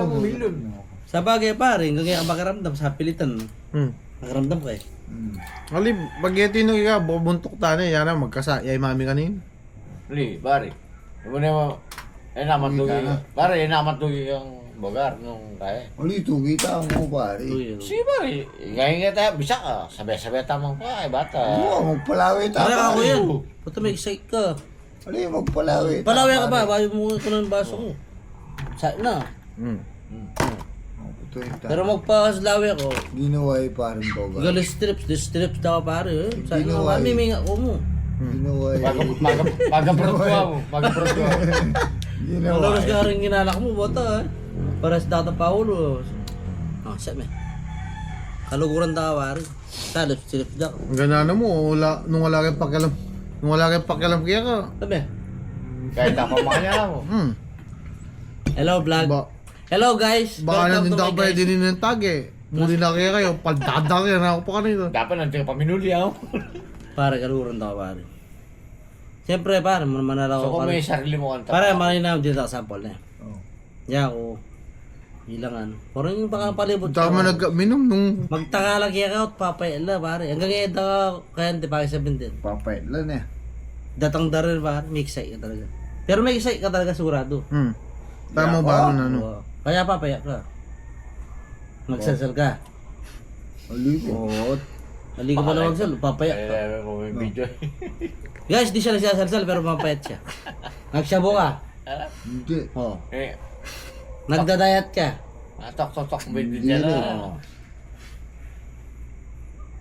milyon. Sa bagay pare, hanggang kaya makaramdam sa pilitan. Makaramdam ka eh. Ali, pag ito yung ikaw, bubuntok tayo, yan na, magkasayay mami kanin. Li, pare. Ibo na mo. Naman to pare, naman to yung bogar nung kaya. Ulit, kita mo pare. Si pare, ngayon nga tayo, bisa ka. Sabi-sabi tamang pa, bata. Oo, magpalawi Pare tayo. ako yan. Puto may excite ka. Ulit, magpalawi. Palawi ka ba? Bayo mo ko ng baso mo. Sa na. Pero magpaslawi ako. Ginawa yung parang boga. Galis strips daw pare. Sa Ginawa kami may ako mo. Ginawa Maga-protwa mo. Maga-protwa mo. Ginawa Malolos ka rin ginalak mo, bota eh. Para sa Tata Paulo. Sa me. Kaluguran daw pare. Strips daw. Ang ganana mo, nung wala kayong pakialam. Nung wala kayong pakialam kaya ka. Sabi. Kahit ako makanya mo. Hello vlog. Hello guys. Baka Welcome nandun to ako my pa guys. din ng tag eh. Muli na kaya kayo, paldada kaya na ako pa kanina. Dapat nandiyan ka paminuli ako. Pare, kaluguran daw pare. Siyempre pare, manalaw So ko kung may pare. sarili mo kanta. Pare, malinaw dito sa sample na. Yeah, ako. Ilangan. Parang yung baka palibot Tsaka man nagminom nung... Magtaka lang kaya ka at papaila pare. Hanggang ngayon daw kaya hindi pa kayo sabihin din. Papait lang eh. Datang darin pare, may excite ka talaga. Pero may excite ka talaga sigurado. Tama ba ano? Oo. Kaya papaya ka. Magsasal ka. Ulit. Oo. Mali ka pala magsal, papaya ka. Kaya mo may video. Guys, di siya nagsasalsal pero papayat siya. Nagsyabo ka. Hindi. Oo. Eh, Nagdadayat ka. tok-tok video dyan na.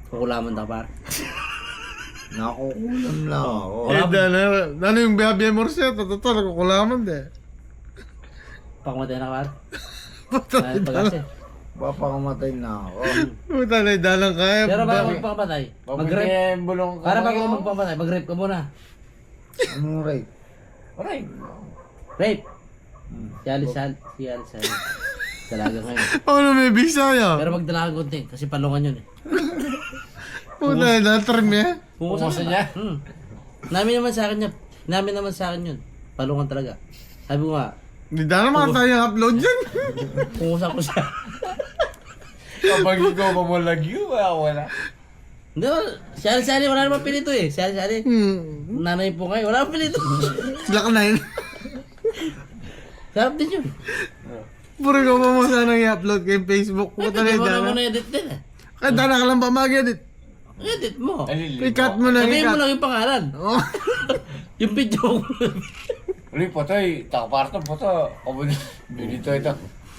Kukulaman daw pare. Nakukulam lang ako. Ano yung biyabiya mo siya? Totoo, nagkukulaman de. Pakamatay na ka pare. Ay, pag-asa. Papakamatay na ako. Puta na, dalang kaya. Pero bago magpapatay, mag-rape. Mag-rape. Bulong ka. Para bago magpapatay, mag-rape ka muna. Anong rape? Alright. Rape. Si Alice. Dalaga ngayon. Ano may bisaya? Pero magdala ka konti, kasi palungan yun eh. Puta na, trim eh. Pumusa niya. Namin naman sa akin yun. Palungan talaga. Sabi ko nga, Hindi na naman tayo upload yan. pungusap ko siya. Kapag ikaw pa mo lagyo, wala. Hindi, sali-sali, wala naman pilito eh. Sali-sali. Nanay po ngayon, wala naman pilito. Sila ka na yun. Sarap din yun. Puro ka pa mo sana i-upload kay Facebook. Puta na Hindi mo dana. naman na-edit din eh. Kaya dana ka lang pa mag-edit. Edit mo. I-cut mo na, Sabihin mo i-cut. lang yung pangalan. Oh. Yung video ko. Uli po tayo, takaparto po to. Dito ito.